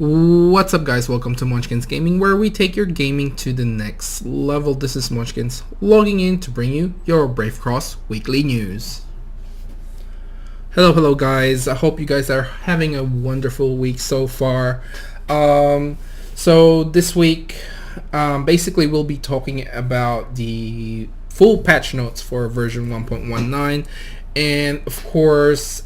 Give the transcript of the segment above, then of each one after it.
What's up, guys? Welcome to Munchkins Gaming, where we take your gaming to the next level. This is Munchkins logging in to bring you your Brave Cross weekly news. Hello guys. I hope you guys are having a wonderful week so far. So this week, basically we'll be talking about the full patch notes for version 1.19, and of course,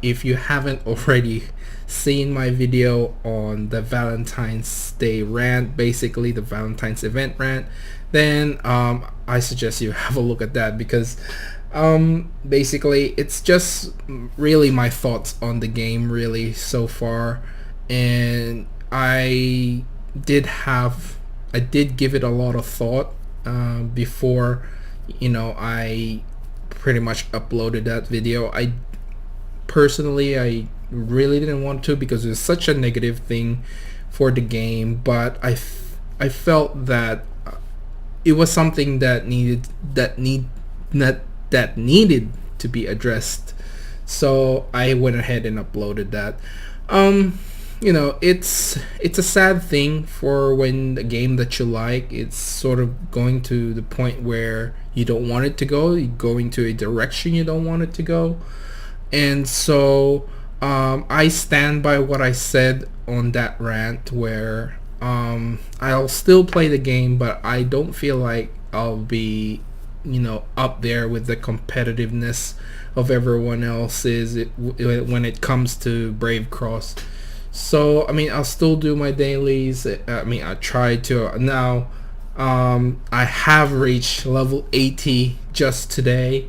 if you haven't already seen my video on the Valentine's Day rant, basically the Valentine's event rant, then I suggest you have a look at that, because basically it's just really my thoughts on the game really so far. And I did give it a lot of thought before I pretty much uploaded that video. I really didn't want to, because it was such a negative thing for the game, but I felt that it was something that needed to be addressed, so I went ahead and uploaded that. It's a sad thing for when the game that you like, it's sort of going to the point where you don't want it to go, you're going to a direction you don't want it to go. And so I stand by what I said on that rant, where I'll still play the game, but I don't feel like I'll be up there with the competitiveness of everyone else when it comes to Brave Cross. So I'll still do my dailies. I try to. Now I have reached level 80 just today,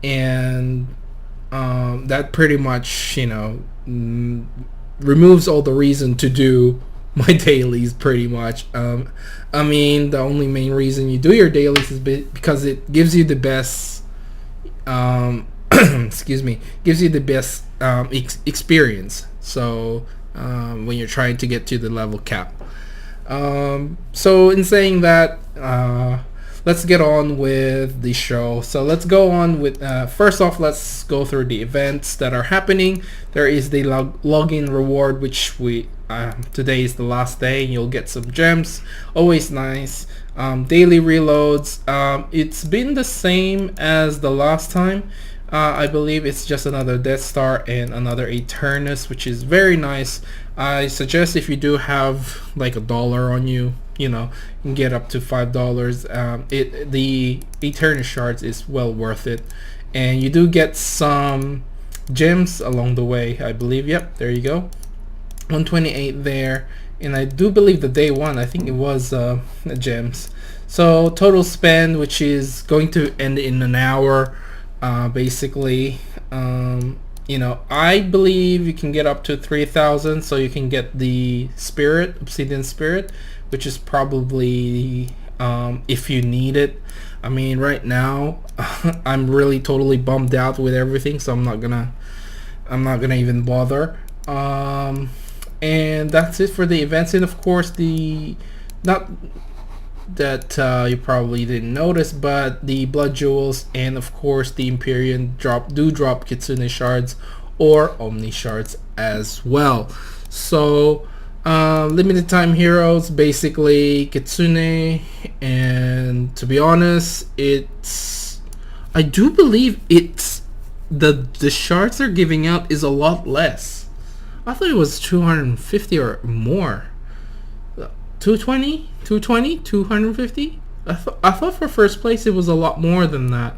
and that pretty much removes all the reason to do my dailies pretty much. The only main reason you do your dailies is because it gives you the best gives you the best experience. So when you're trying to get to the level cap. So in saying that, let's get on with the show. So let's go on with, first off, let's go through the events that are happening. There is the login reward, which today is the last day. You'll get some gems, always nice. Daily reloads, it's been the same as the last time. I believe it's just another Death Star and another Eternus, which is very nice. I suggest, if you do have like $1 on you, you can get up to $5. The Eternus shards is well worth it, and you do get some gems along the way, I believe. Yep, there you go, 128 there. And I do believe the day one, I think it was gems. So total spend, which is going to end in an hour, basically. I believe you can get up to 3,000, so you can get the obsidian spirit, which is probably if you need it. Right now I'm really totally bummed out with everything, so I'm not gonna even bother. And that's it for the events. And of course, not that you probably didn't notice, but the blood jewels and of course the Empyrean drop Kitsune shards or Omni shards as well. So limited time heroes, basically Kitsune, and to be honest, I do believe it's the shards they're giving out is a lot less. I thought it was 250 or more. 220, 250. I thought for first place it was a lot more than that.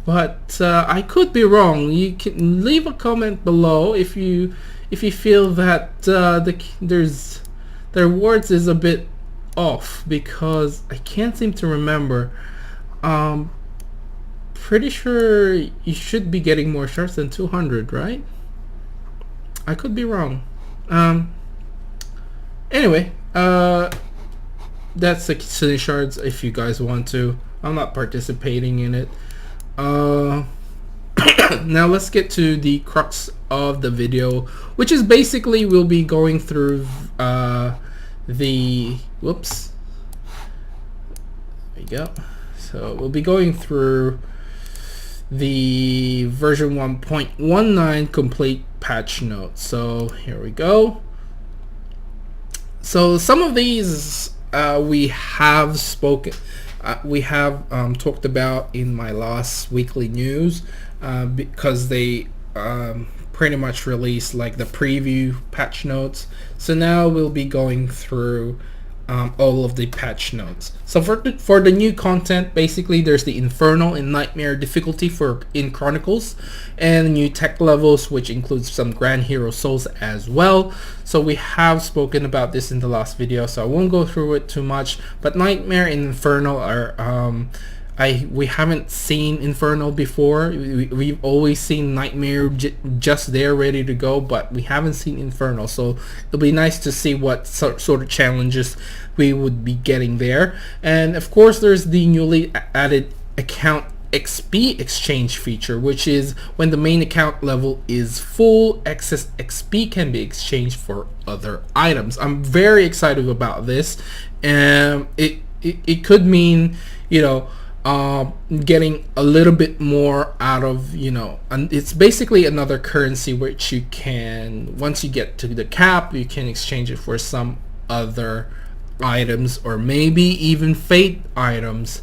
But I could be wrong. You can leave a comment below if you feel that the rewards is a bit off, because I can't seem to remember. Pretty sure you should be getting more shards than 200, right? I could be wrong. Anyway, that's the Kitsune shards if you guys want to. I'm not participating in it. Now let's get to the crux of the video, which is basically we'll be going through whoops, there you go. So we'll be going through the version 1.19 complete patch notes. So here we go. So some of these we have spoken, we have talked about in my last weekly news, because they pretty much released like the preview patch notes. So now we'll be going through all of the patch notes. So for the new content, basically there's the Infernal and Nightmare difficulty in Chronicles, and new tech levels, which includes some Grand Hero souls as well. So we have spoken about this in the last video, so I won't go through it too much. But Nightmare and Infernal are we haven't seen Infernal before. We've always seen Nightmare just there ready to go, but we haven't seen Infernal, so it'll be nice to see what sort of challenges we would be getting there. And of course there's the newly added account XP exchange feature, which is when the main account level is full, excess XP can be exchanged for other items. I'm very excited about this, and it could mean, you know, getting a little bit more out of, you know, and it's basically another currency which you can, once you get to the cap, you can exchange it for some other items, or maybe even fate items.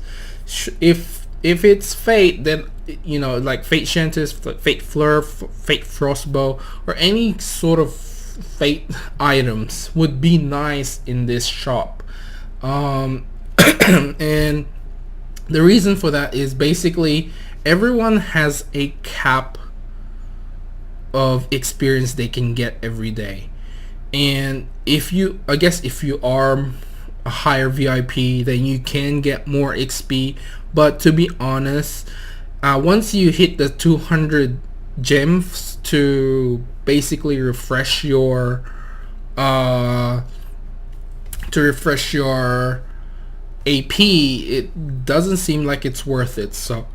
If it's fate, then, you know, like fate Shantis, fate Fleur, fate Frostbow, or any sort of fate items would be nice in this shop. And the reason for that is basically everyone has a cap of experience they can get every day. And if you, I guess if you are a higher VIP, then you can get more XP. But to be honest, once you hit the 200 gems to basically refresh your AP, it doesn't seem like it's worth it. So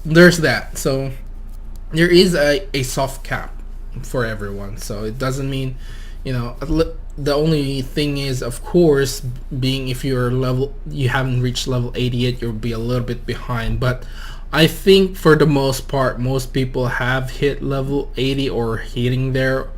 there's that. So there is a soft cap for everyone, so it doesn't mean, you know, the only thing is, of course, being if you're you haven't reached level 80 yet, you'll be a little bit behind. But I think for the most part, most people have hit level 80 or hitting there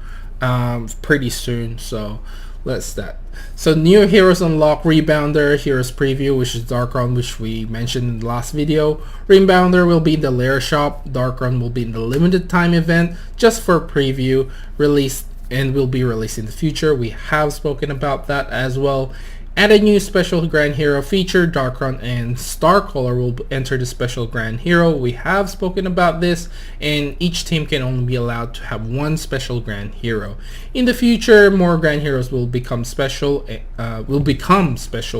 pretty soon. So that's that. So new heroes unlock: Rebounder, Heroes Preview, which is Darkron, which we mentioned in the last video. Rebounder will be in the Lair Shop. Darkron will be in the limited time event, just for preview, released, and will be released in the future. We have spoken about that as well. Add a new special Grand Hero feature. Darkron and Starcaller will enter the special Grand Hero. We have spoken about this, and each team can only be allowed to have one special Grand Hero. In the future, more Grand Heroes will become special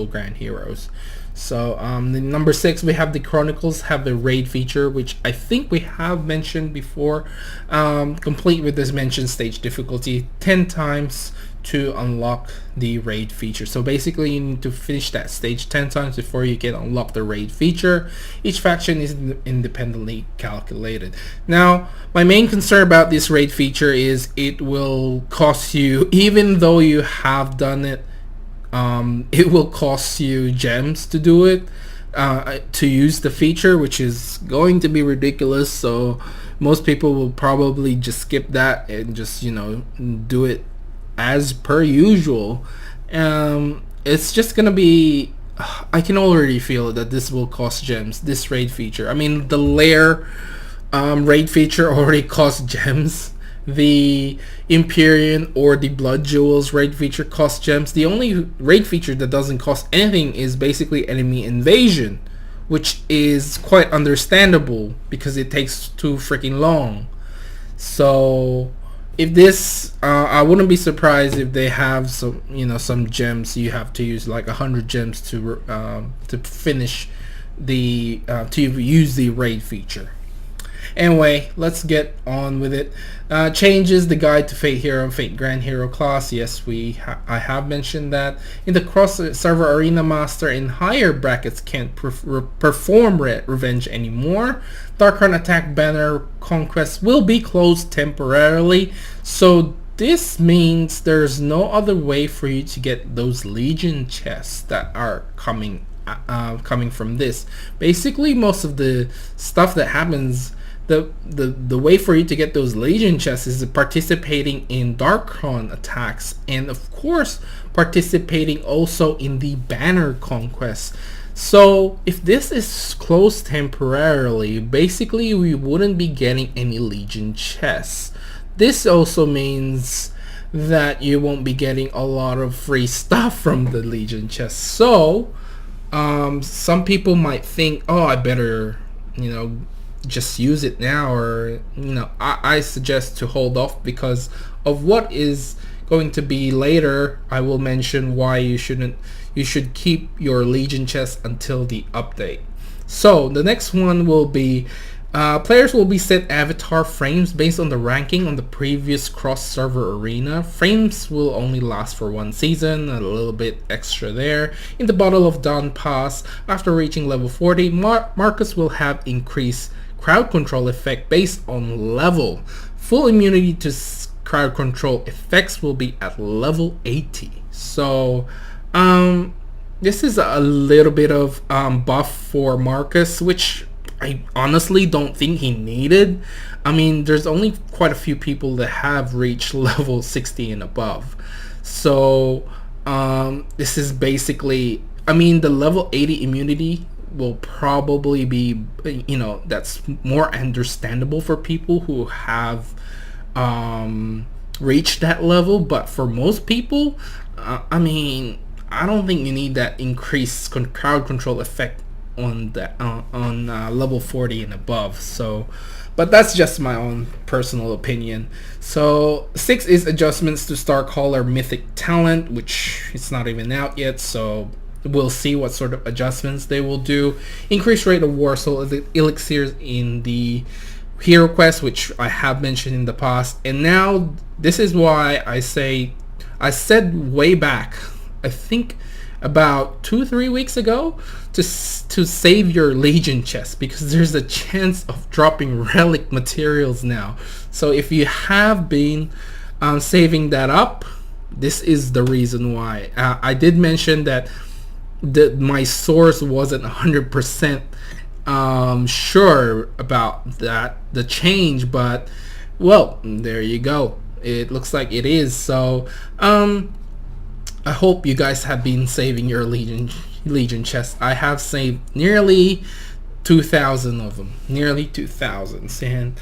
Grand Heroes. So the number 6, we have the Chronicles have the raid feature, which I think we have mentioned before. Complete with this mentioned stage difficulty 10 times to unlock the raid feature. So basically you need to finish that stage 10 times before you can unlock the raid feature. Each faction is independently calculated. Now my main concern about this raid feature is it will cost you, even though you have done it, it will cost you gems to do it, to use the feature, which is going to be ridiculous. So most people will probably just skip that and just, you know, do it as per usual. It's just gonna be, I can already feel that this will cost gems, this raid feature. I mean, the Lair raid feature already costs gems. The Empyrean or the Blood Jewels raid feature costs gems. The only raid feature that doesn't cost anything is basically enemy invasion, which is quite understandable because it takes too freaking long. So if this, I wouldn't be surprised if they have some, you know, some gems. You have to use like 100 gems to finish the to use the raid feature. Anyway, let's get on with it. Changes the guide to Fate Hero and Fate Grand Hero class. Yes, I have mentioned that. In the cross-server Arena Master in higher brackets can't perform Revenge anymore. Darkron Attack Banner Conquest will be closed temporarily. So this means there's no other way for you to get those Legion chests that are coming from this. Basically, most of the stuff that happens the way for you to get those Legion chests is participating in Darkron attacks, and of course participating also in the banner conquest. So if this is closed temporarily, basically we wouldn't be getting any Legion chests. This also means that you won't be getting a lot of free stuff from the Legion chests. So some people might think, oh, I better, just use it now, or I suggest to hold off because of what is going to be later. I will mention why you should keep your Legion chest until the update. So the next one will be players will be set avatar frames based on the ranking on the previous cross-server arena. Frames will only last for 1 season, a little bit extra there. In the Bottle of Dawn pass, after reaching level 40, Marcus will have increased crowd control effect based on level. Full immunity to crowd control effects will be at level 80. So this is a little bit of buff for Marcus, which I honestly don't think he needed. I mean, there's only quite a few people that have reached level 60 and above. So this is basically, I mean, the level 80 immunity will probably be, that's more understandable for people who have reached that level. But for most people, I mean, I don't think you need that increased crowd control effect on that on level 40 and above. So, but that's just my own personal opinion. So 6 is adjustments to Starcaller mythic talent, which it's not even out yet, so we'll see what sort of adjustments they will do. Increased rate of War Soul elixirs in the hero quest, which I have mentioned in the past. And now this is why I said way back, I think about 2-3 weeks ago, to save your Legion chest, because there's a chance of dropping relic materials now. So if you have been saving that up, this is the reason why. I did mention that my source wasn't 100% sure about the change, but well, there you go. It looks like it is. So I hope you guys have been saving your Legion chests. I have saved nearly 2,000 of them, nearly 2,000, and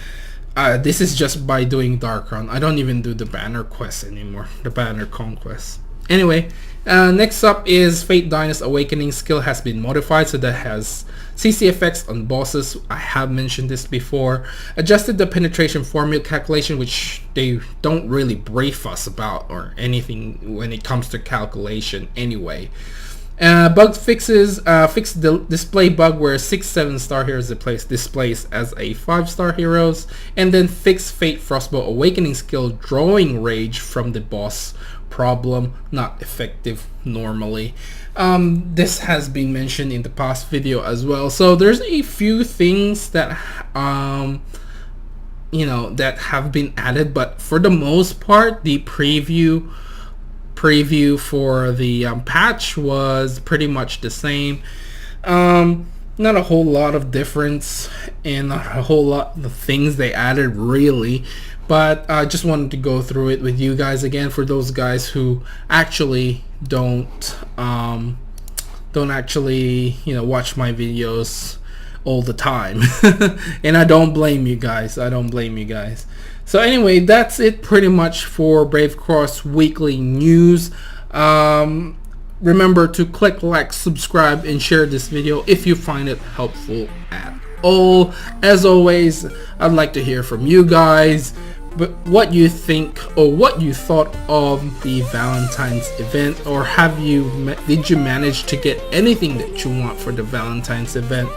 this is just by doing Darkron. I don't even do the banner quest anymore, the banner conquest. Anyway, next up is Fate Dynast Awakening skill has been modified, so that has CC effects on bosses. I have mentioned this before. Adjusted the penetration formula calculation, which they don't really brief us about or anything when it comes to calculation anyway. Bug fixes, fixed the display bug where 6-7 star heroes displays as a 5-star heroes, and then fix Fate Frostbow Awakening skill drawing rage from the boss problem, not effective normally. This has been mentioned in the past video as well. So there's a few things that that have been added, but for the most part, the preview for the patch was pretty much the same. Not a whole lot of difference and not a whole lot of things they added really, but I just wanted to go through it with you guys again for those guys who actually don't actually watch my videos all the time. And I don't blame you guys. So anyway, that's it pretty much for Brave Cross weekly news. Remember to click like, subscribe, and share this video if you find it helpful at all. As always, I'd like to hear from you guys, but what you think or what you thought of the Valentine's event, or did you manage to get anything that you want for the Valentine's event?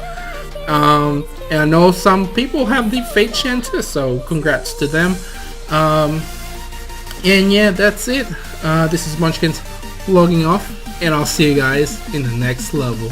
And I know some people have the Fate Chances, so congrats to them. And yeah, that's it. This is Munchkins logging off, and I'll see you guys in the next level.